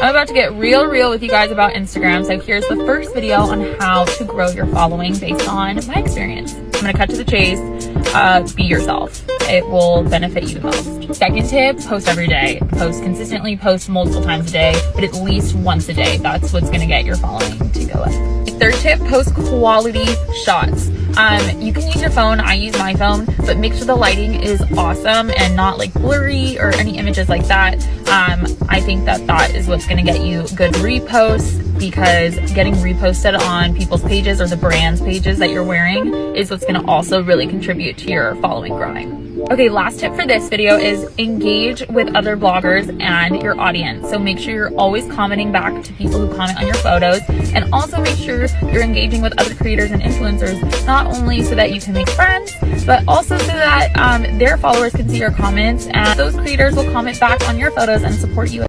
I'm about to get real with you guys about Instagram. So here's the first video on how to grow your following based on my experience. I'm gonna cut to the chase. Be yourself. It will benefit you the most. Second tip, post every day. Post consistently, post multiple times a day, but at least once a day. That's what's gonna get your following to go up. Third tip, post quality shots. You can use your phone, I use my phone, but make sure the lighting is awesome and not like blurry or any images like that. I think that is what's gonna get you good reposts, because getting reposted on people's pages or the brand's pages that you're wearing is what's gonna also really contribute to your following growing. Okay, last tip for this video is engage with other bloggers and your audience. So make sure you're always commenting back to people who comment on your photos, and also make sure you're engaging with other creators and influencers, not only so that you can make friends, but also so that their followers can see your comments, and those creators will comment back on your photos and support you